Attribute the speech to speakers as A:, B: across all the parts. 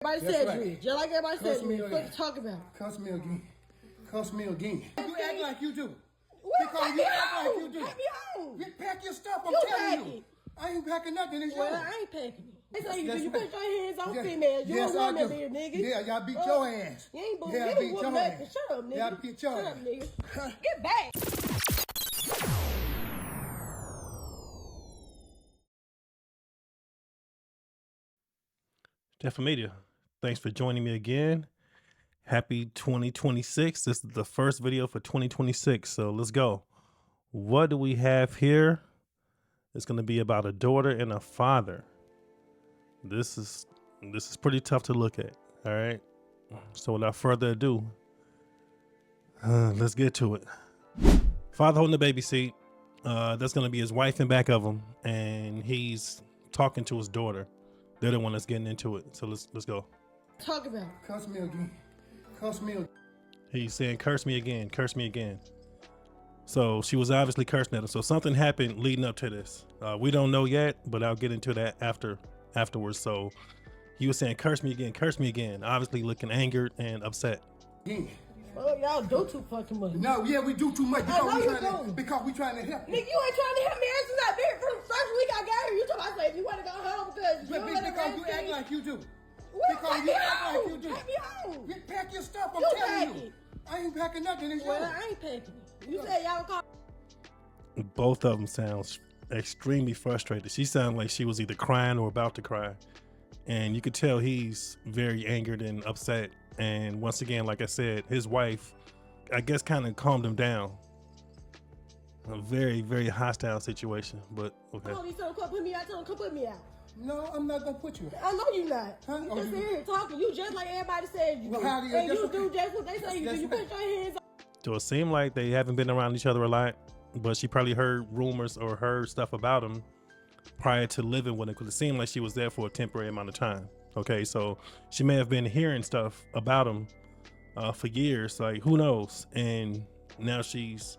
A: Everybody said you. Just like everybody said you. What you talking about?
B: Cuss me again. Cuss me again. You act like you do.
A: Because you act like you do. Take me home.
B: Pack your stuff, I'm telling you. I ain't packing nothing. It's
A: well,
B: yours.
A: I ain't packing it. They say you put your hands on females. You don't want that there, nigga.
B: Yeah, y'all beat your ass.
A: You ain't
B: yeah,
A: you beat your ass. Shut up, nigga.
B: Y'all beat your ass.
A: Shut up, nigga. Get back.
C: Stephan Media, thanks for joining me again. Happy 2026. This is the first video for 2026, so let's go. What do we have here? It's going to be about a daughter and a father. This is pretty tough to look at, all right? So without further ado, let's get to it. Father holding the baby seat. That's going to be his wife in back of him, and he's talking to his daughter. They're the one that's getting into it. So let's go.
A: Talk about it.
B: Cuss me again. Cuss me again.
C: He's saying, curse me again, curse me again. So she was obviously cursing at him. So something happened leading up to this. We don't know yet, but I'll get into that afterwards. So he was saying, curse me again, obviously looking angered and upset.
B: Again.
A: Oh, y'all do too fucking much.
B: No, yeah, we do too much because we trying to help you.
A: Nigga, you ain't trying to help me. Ever since I been from the first week I got here, you told me, I said, you want to go home because you
B: because you act like you do.
A: Because you act like you do. Take me home.
B: Pack your stuff, I'm telling you. I ain't packing nothing. It's yours.
A: Well, I ain't packing it. You said y'all call.
C: Both of them sound extremely frustrated. She sounded like she was either crying or about to cry. And you could tell he's very angered and upset. And once again, like I said, his wife, I guess, kind of calmed him down. A very, very hostile situation, but okay.
A: Oh, you told him come put me out. Tell him come put me out.
B: No, I'm not gonna put you out.
A: I know you not.
B: Huh?
A: You just here talking. You just like everybody said you
B: well,
A: do.
B: How do you,
A: and you do just what they say you do. You put your hands on.
C: So it seemed like they haven't been around each other a lot, but she probably heard rumors or heard stuff about him prior to living with him, because it seemed like she was there for a temporary amount of time. Okay, so she may have been hearing stuff about him for years, like who knows? And now she's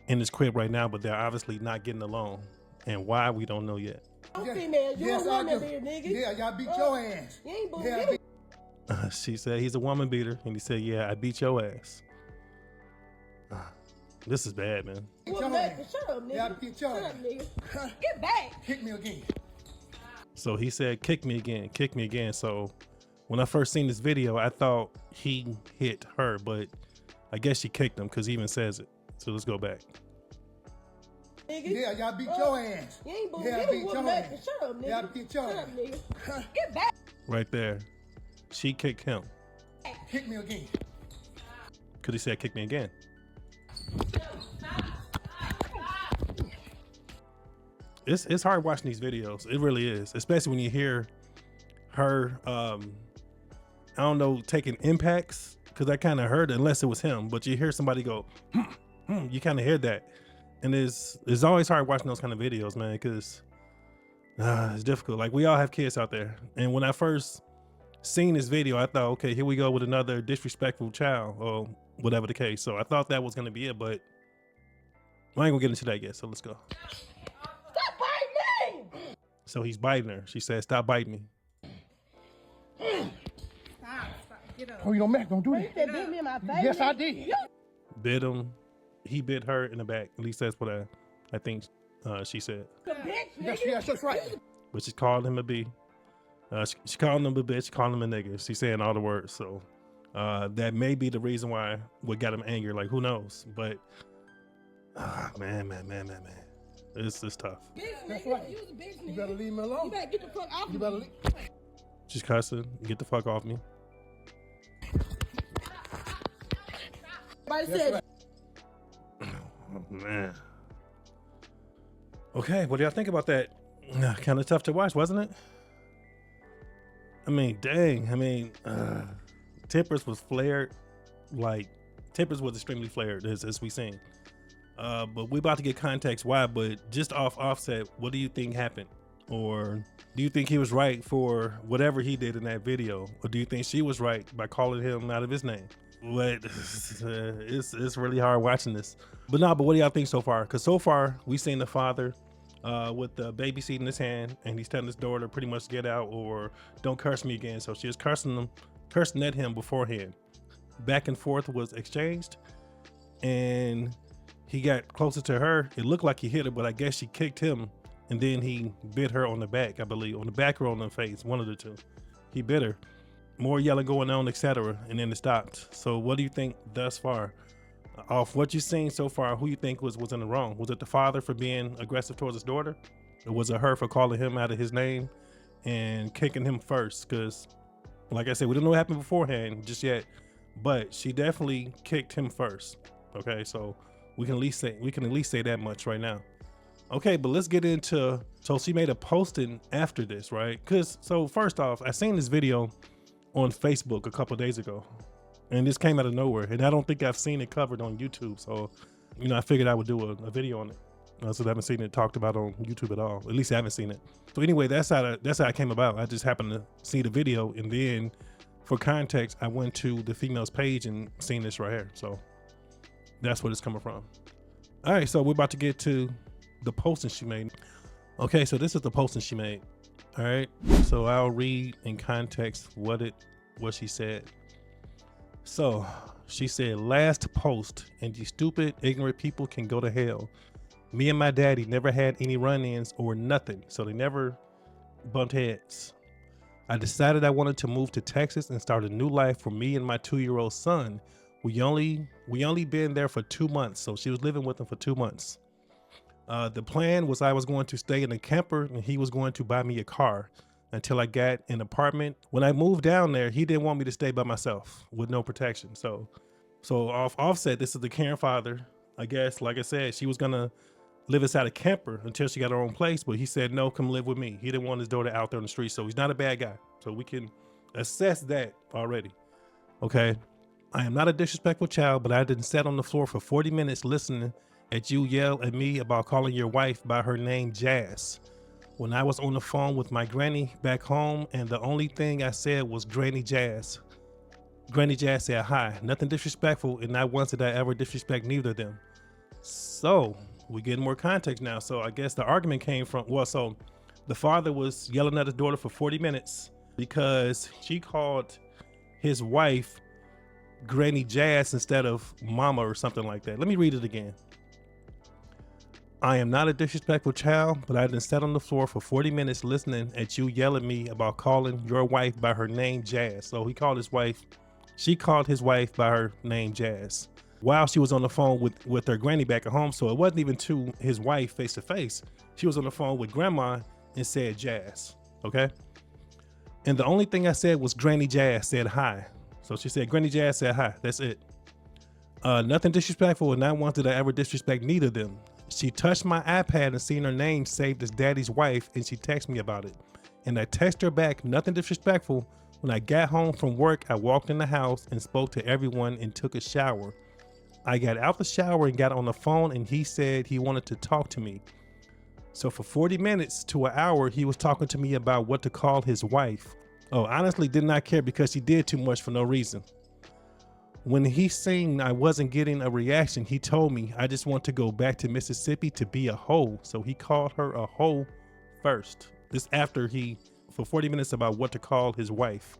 C: in this crib right now, but they're obviously not getting along. And why, we don't know yet.
A: Female, you don't want that there, nigga.
B: Yeah, y'all beat your ass.
A: You ain't believe
C: She said he's a woman beater, and he said, yeah, I beat your ass. This is bad, man.
A: Shut up, nigga.
B: Yeah, beat your ass.
A: Shut up, nigga. Get back.
B: Kick me again.
C: So he said, kick me again, kick me again. So when I first seen this video, I thought he hit her, but I guess she kicked him because he even says it. So let's go back.
A: Nigga.
B: Yeah, y'all beat your ass.
A: You ain't believe
B: yeah, beat your ass.
A: Shut up, nigga.
B: Y'all beat your
A: Shut
B: ass.
A: up, nigga. Get back.
C: Right there. She kicked him.
B: Kick me again.
C: Because he said, kick me again. It's hard watching these videos. It really is, especially when you hear her, I don't know, taking impacts, because I kind of heard it, unless it was him, but you hear somebody go, you kind of hear that. And it's always hard watching those kind of videos, man, because it's difficult. Like, we all have kids out there. And when I first seen this video, I thought, okay, here we go with another disrespectful child or whatever the case. So I thought that was going to be it, but I ain't going to get into that yet. So let's go.
A: Stop biting me.
C: So he's biting her. She said, stop biting me.
A: Stop. Get up.
B: Oh, you don't make, don't do that.
A: You said bit me in my face.
B: Yes, I did.
C: Bit him. He bit her in the back. At least that's what I think she said.
A: The bitch, nigga.
B: Yes, that's right.
C: But she called him a B. She called him a bitch. She called him a nigga. She's saying all the words. So that may be the reason why what got him angry. Like, who knows? But man. It's tough.
A: Bitch,
B: That's
A: nigga.
B: right.
A: You was a bitch, nigga.
B: You better leave me alone.
A: You better get the fuck off
B: You
A: me.
B: better leave.
C: She's cussing. Get the fuck off me.
A: Everybody said
C: Oh, man. Okay, what do y'all think about that? Kind of tough to watch, wasn't it? I mean, dang. I mean, Tempers was flared. Like, Tempers was extremely flared, as we seen. But we about to get context why, but just off Offset, what do you think happened? Or do you think he was right for whatever he did in that video? Or do you think she was right by calling him out of his name? But it's really hard watching this. But what do y'all think so far? Because so far, we've seen the father with the baby seat in his hand, and he's telling his daughter pretty much get out or don't curse me again. So she was cursing at him beforehand. Back and forth was exchanged, and he got closer to her. It looked like he hit her, but I guess she kicked him, and then he bit her on the back, I believe, on the back or on the face, one of the two. He bit her. More yelling going on, etc., and then it stopped. So what do you think thus far? Off what you've seen so far, who you think was in the wrong? Was it the father for being aggressive towards his daughter? Or was it her for calling him out of his name and kicking him first? Because, like I said, we don't know what happened beforehand just yet, but she definitely kicked him first. Okay, so we can at least say that much right now. Okay, but let's get into, so she made a posting after this, right? So first off, I seen this video on Facebook a couple days ago, and this came out of nowhere, and I don't think I've seen it covered on YouTube. So, I figured I would do a video on it. So I haven't seen it talked about on YouTube at all. At least I haven't seen it. So anyway, that's how it came about. I just happened to see the video, and then for context, I went to the female's page and seen this right here. So that's where it's coming from. All right, so we're about to get to the posting she made. Okay, so this is the posting she made. All right, so I'll read in context what she said. So she said, last post, and you stupid, ignorant people can go to hell. Me and my daddy never had any run-ins or nothing, so they never bumped heads. I decided I wanted to move to Texas and start a new life for me and my 2-year-old son. We only been there for 2 months, so she was living with him for 2 months. The plan was I was going to stay in a camper and he was going to buy me a car until I got an apartment. When I moved down there, he didn't want me to stay by myself with no protection. So offset, this is the caring father. I guess, like I said, she was gonna live inside a camper until she got her own place, but he said, no, come live with me. He didn't want his daughter out there on the street, so he's not a bad guy. So we can assess that already. Okay. I am not a disrespectful child, but I didn't sit on the floor for 40 minutes listening at you yell at me about calling your wife by her name Jazz when I was on the phone with my granny back home, and the only thing I said was Granny Jazz. Granny Jazz said hi. Nothing disrespectful, and not once did I ever disrespect neither of them. So we get more context now. So I guess the argument came from, so the father was yelling at his daughter for 40 minutes because she called his wife Granny Jazz instead of mama or something like that. Let me read it again. I am not a disrespectful child, but I done sat on the floor for 40 minutes listening at you yell at me about calling your wife by her name Jazz. So she called his wife by her name Jazz while she was on the phone with her granny back at home. So it wasn't even to his wife face to face. She was on the phone with grandma and said Jazz, okay? And the only thing I said was Granny Jazz said hi. So she said Granny Jazz said hi, that's it. Nothing disrespectful, and not once did I ever disrespect neither of them. She touched my iPad and seen her name saved as Daddy's wife, and she texted me about it. And I texted her back, nothing disrespectful. When I got home from work, I walked in the house and spoke to everyone and took a shower. I got out the shower and got on the phone, and he said he wanted to talk to me. So for 40 minutes to an hour, he was talking to me about what to call his wife. Oh, honestly did not care because she did too much for no reason. When he seen I wasn't getting a reaction, he told me, I just want to go back to Mississippi to be a hoe. So he called her a hoe first. This after for 40 minutes about what to call his wife.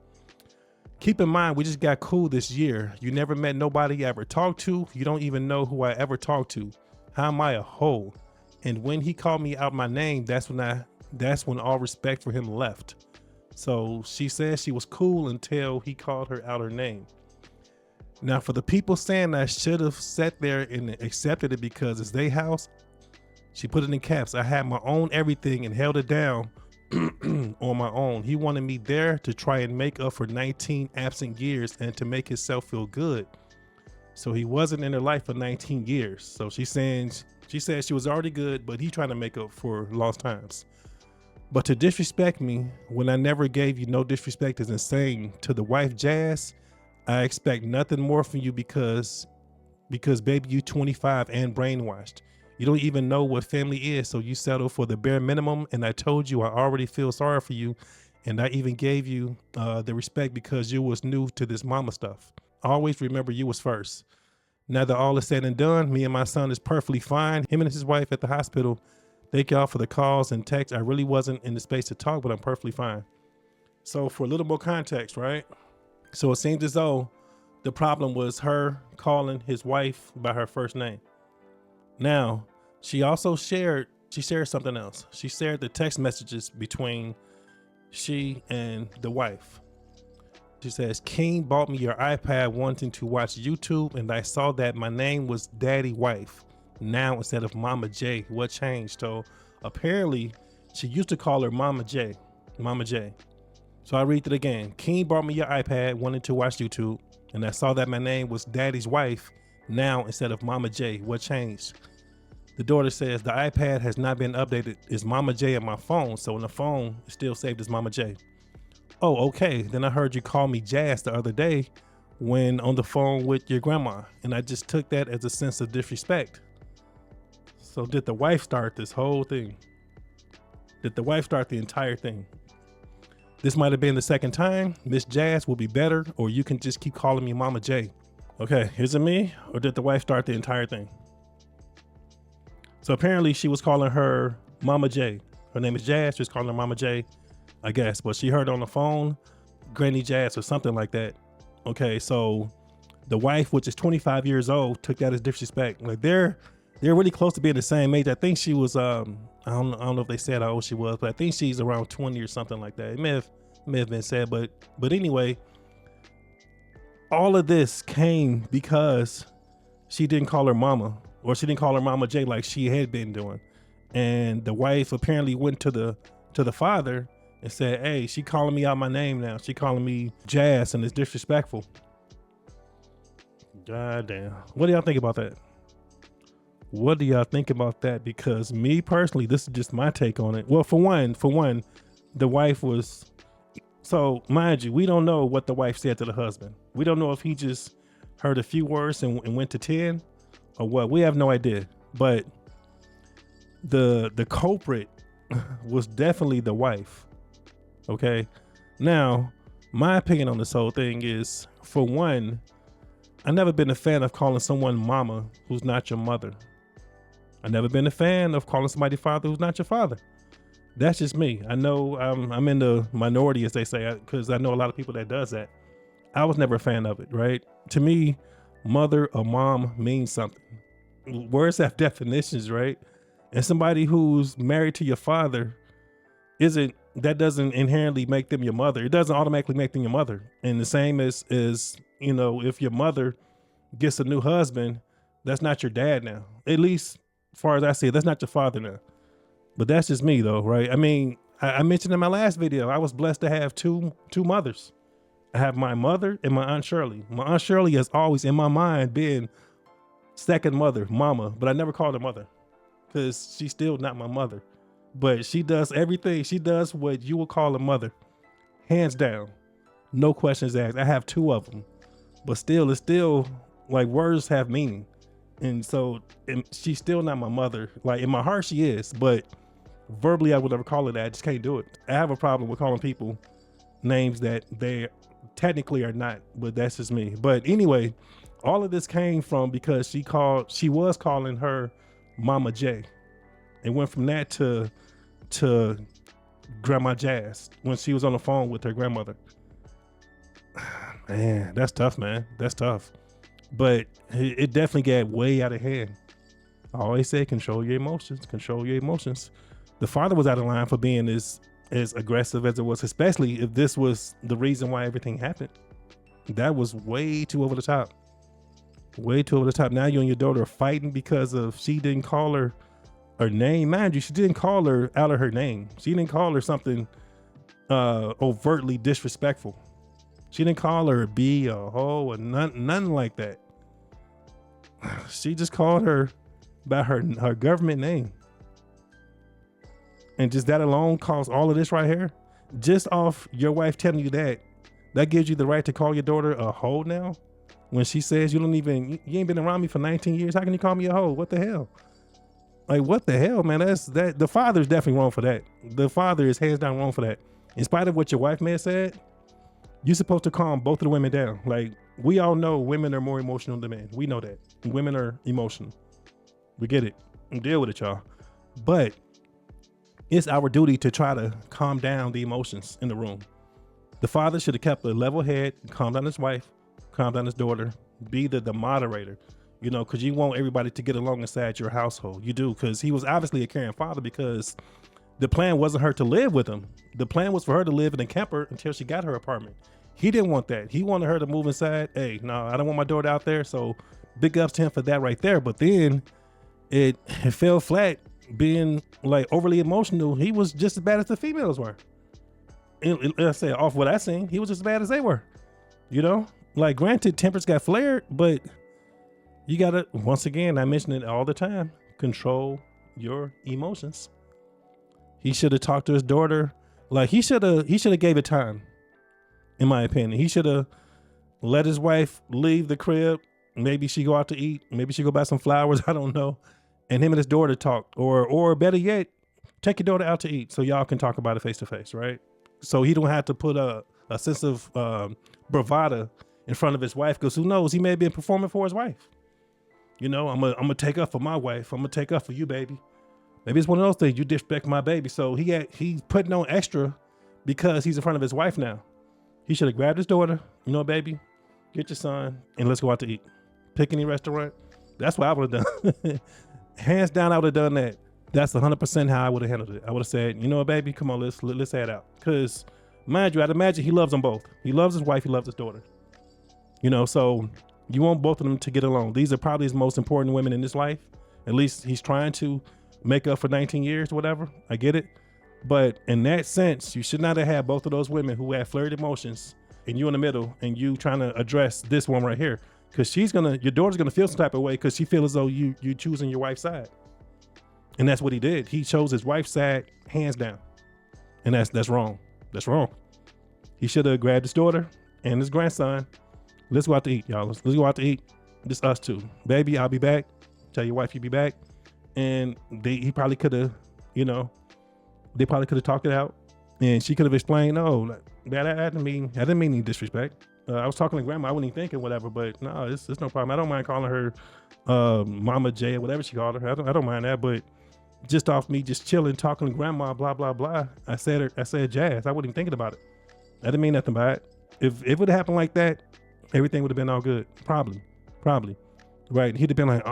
C: Keep in mind, we just got cool this year. You never met nobody I ever talked to. You don't even know who I ever talked to. How am I a hoe? And when he called me out my name, that's when all respect for him left. So she said she was cool until he called her out her name. Now, for the people saying I should have sat there and accepted it because it's their house, she put it in caps. I had my own everything and held it down on my own. He wanted me there to try and make up for 19 absent years and to make himself feel good. So he wasn't in her life for 19 years. So she said she was already good, but he trying to make up for lost times. But to disrespect me when I never gave you no disrespect is insane. To the wife Jazz, I expect nothing more from you because baby, you 25 and brainwashed. You don't even know what family is, so you settle for the bare minimum. And I told you I already feel sorry for you, and I even gave you the respect because you was new to this mama stuff. Always remember you was first. Now that all is said and done, me and my son is perfectly fine. Him and his wife at the hospital, Thank y'all for the calls and texts. I really wasn't in the space to talk, but I'm perfectly fine. So for a little more context, right? So it seems as though the problem was her calling his wife by her first name. Now, she also shared something else. She shared the text messages between she and the wife. She says, King bought me your iPad wanting to watch YouTube, and I saw that my name was Daddy Wife. Now instead of Mama J, what changed? So apparently she used to call her Mama J. So I read it again. King bought me your iPad wanting to watch YouTube, and I saw that my name was Daddy's Wife. Now instead of Mama J, what changed? The daughter says, the iPad has not been updated. It's Mama J on my phone, so in the phone it's still saved as Mama J. Oh, okay. Then I heard you call me Jazz the other day when on the phone with your grandma, and I just took that as a sense of disrespect. So did the wife start this whole thing? Did the wife start the entire thing? This might have been the second time. Miss Jazz will be better, or you can just keep calling me Mama J. Okay, is it me, or did the wife start the entire thing? So apparently she was calling her Mama J. Her name is Jazz, just calling her Mama J, I guess. But she heard on the phone, Granny Jazz or something like that. Okay, so the wife, which is 25 years old, took that as disrespect. Like they're really close to being the same age. I think she was, I don't know if they said how old she was, but I think she's around 20 or something like that. It may have been said, but anyway, all of this came because she didn't call her mama, or she didn't call her Mama J like she had been doing. And the wife apparently went to the father and said, hey, she calling me out my name now. She calling me Jazz and it's disrespectful. God damn. What do y'all think about that? What do y'all think about that? Because me personally, this is just my take on it. Well, for one, the wife was, so mind you, we don't know what the wife said to the husband. We don't know if he just heard a few words and went to 10 or what. We have no idea. But the culprit was definitely the wife. Okay. Now, my opinion on this whole thing is, for one, I've never been a fan of calling someone mama who's not your mother. I've never been a fan of calling somebody father who's not your father. That's just me. I know I'm in the minority, as they say, because I know a lot of people that does that. I was never a fan of it, right? To me, mother or mom means something. Words have definitions, right? And somebody who's married to your father that doesn't inherently make them your mother. It doesn't automatically make them your mother. And the same as you know, if your mother gets a new husband, that's not your dad now. At least as far as I see it, that's not your father now. But that's just me though, right? I mean, I mentioned in my last video, I was blessed to have two mothers. I have my mother and my Aunt Shirley. My Aunt Shirley has always in my mind been second mother, mama, but I never called her mother because she's still not my mother. But she does everything. She does what you would call a mother, hands down, no questions asked. I have two of them, but still, it's still like words have meaning. And so she's still not my mother. Like in my heart, she is, but verbally, I would never call her that. I just can't do it. I have a problem with calling people names that they technically are not, but that's just me. But anyway, all of this came from because she was calling her Mama J. It went from that to Grandma Jazz when she was on the phone with her grandmother. Man, that's tough, man. That's tough. But it definitely got way out of hand. I always say control your emotions, control your emotions. The father was out of line for being as aggressive as it was, especially if this was the reason why everything happened. That was way too over the top. Way too over the top. Now you and your daughter are fighting because of she didn't call her name. Mind you, she didn't call her out of her name. She didn't call her something overtly disrespectful. She didn't call her a B or a hoe or nothing like that. She just called her by her government name. And just that alone caused all of this right here. Just off your wife telling you that gives you the right to call your daughter a hoe now? When she says you ain't been around me for 19 years, how can you call me a hoe? What the hell? Like, what the hell, man? The father's definitely wrong for that. The father is hands down wrong for that. In spite of what your wife may have said, you're supposed to calm both of the women down. Like, we all know women are more emotional than men. We know that. Women are emotional. We get it. Deal with it, y'all. But it's our duty to try to calm down the emotions in the room. The father should have kept a level head, calm down his wife, calm down his daughter, be the moderator, you know, because you want everybody to get along inside your household. You do, because he was obviously a caring father, because the plan wasn't her to live with him. The plan was for her to live in a camper until she got her apartment. He didn't want that. He wanted her to move inside. Hey, no, I don't want my daughter out there. So big ups to him for that right there. But then it fell flat, being like overly emotional. He was just as bad as the females were. I say off what I seen, he was just as bad as they were. You know, like granted, tempers got flared, but you gotta, once again, I mention it all the time, control your emotions. He should have talked to his daughter. Like he should have gave it time. In my opinion, he should have let his wife leave the crib. Maybe she go out to eat. Maybe she go buy some flowers. I don't know. And him and his daughter talk, or better yet, take your daughter out to eat so y'all can talk about it face to face, right? So he don't have to put a sense of bravado in front of his wife, because who knows, he may have been performing for his wife. You know, I'm gonna take up for my wife. I'm gonna take up for you, baby. Maybe it's one of those things, you disrespect my baby. So he's putting on extra because he's in front of his wife now. He should have grabbed his daughter, you know, baby, get your son, and let's go out to eat. Pick any restaurant. That's what I would have done. Hands down, I would have done that. That's 100% how I would have handled it. I would have said, you know what, baby, come on, let's head out. Because mind you, I'd imagine he loves them both. He loves his wife, he loves his daughter. You know, so you want both of them to get along. These are probably his most important women in his life. At least he's trying to make up for 19 years, whatever. I get it. But in that sense, you should not have had both of those women who had flirted emotions and you in the middle and you trying to address this one right here. Because your daughter's gonna feel some type of way because she feels as though you choosing your wife's side. And that's what he did. He chose his wife's side hands down. And that's wrong. That's wrong. He should have grabbed his daughter and his grandson. Let's go out to eat, y'all. Let's go out to eat. Just us two. Baby, I'll be back. Tell your wife you'll be back. And he probably could have, you know, they probably could have talked it out, and she could have explained, "No, that I didn't mean any disrespect. I was talking to grandma. I wasn't even thinking whatever. But no, it's no problem. I don't mind calling her Mama J or whatever she called her. I don't mind that. But just off me just chilling, talking to grandma, blah blah blah. I said jazz. I wasn't even thinking about it. I didn't mean nothing by it. If it would have happened like that, everything would have been all good. Probably, right? He'd have been like,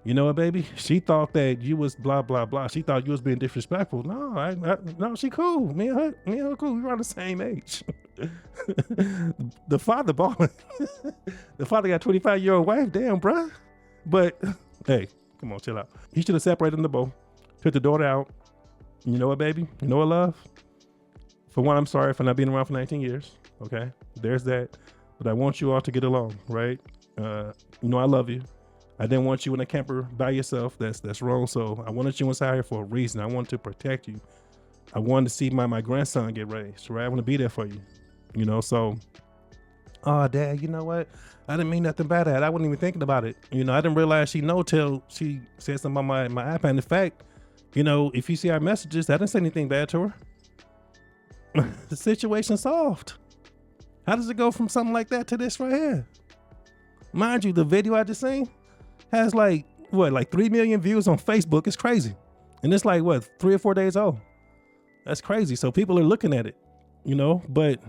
C: you know what, baby? She thought that you was blah, blah, blah. She thought you was being disrespectful. No, no, she cool. Me and her cool. We were on the same age. The father balling. The father got 25-year-old wife. Damn, bruh. But, hey, come on, chill out. He should have separated them both. Took the daughter out. You know what, baby? You know what, love? For one, I'm sorry for not being around for 19 years. Okay? There's that. But I want you all to get along, right? You know I love you. I didn't want you in a camper by yourself. That's wrong. So I wanted you inside here for a reason. I wanted to protect you. I wanted to see my grandson get raised, right? I want to be there for you, you know? So, Dad, you know what? I didn't mean nothing by that. I wasn't even thinking about it. You know, I didn't realize she know till she said something about my iPad. In fact, you know, if you see our messages, I didn't say anything bad to her. The situation solved. How does it go from something like that to this right here? Mind you, the video I just seen has like 3 million views on Facebook. It's crazy. And it's like 3 or 4 days old. That's crazy. So people are looking at it, you know, but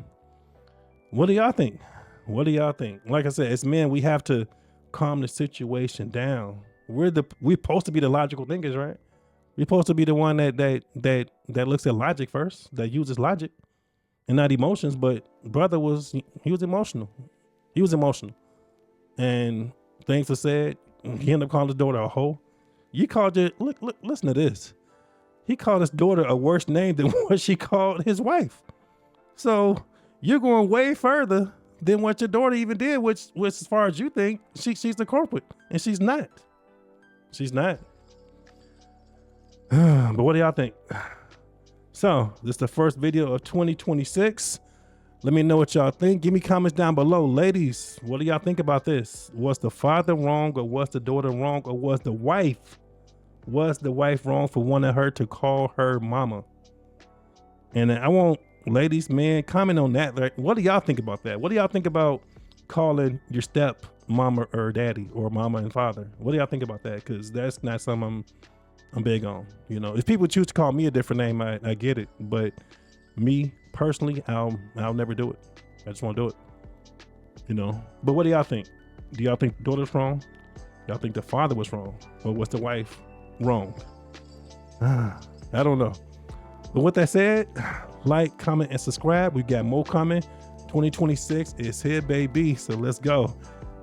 C: what do y'all think? What do y'all think? Like I said, as men, we have to calm the situation down. We're supposed to be the logical thinkers, right? We're supposed to be the one that looks at logic first, that uses logic and not emotions. But brother was emotional. He was emotional. And things were said. He ended up calling his daughter a hoe. You called it, look, listen to this. He called his daughter a worse name than what she called his wife. So you're going way further than what your daughter even did, which as far as you think, she's the culprit. And she's not. She's not. But what do y'all think? So this is the first video of 2026. Let me know what y'all think. Give me comments down below. Ladies, what do y'all think about this? Was the father wrong, or was the daughter wrong, or was the wife wrong for wanting her to call her mama? And I want ladies, men, comment on that. Right? What do y'all think about that? What do y'all think about calling your step mama or daddy, or mama and father? What do y'all think about that? Because that's not something I'm big on. You know, if people choose to call me a different name, I get it. But me personally, I'll never do it. I just won't do it. You know. But what do y'all think? Do y'all think the daughter's wrong? Y'all think the father was wrong? Or was the wife wrong? I don't know. But with that said, like, comment, and subscribe. We got more coming. 2026 is here, baby. So let's go.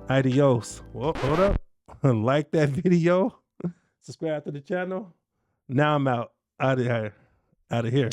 C: Adios. Well, hold up. Like that video. Subscribe to the channel. Now I'm out of here.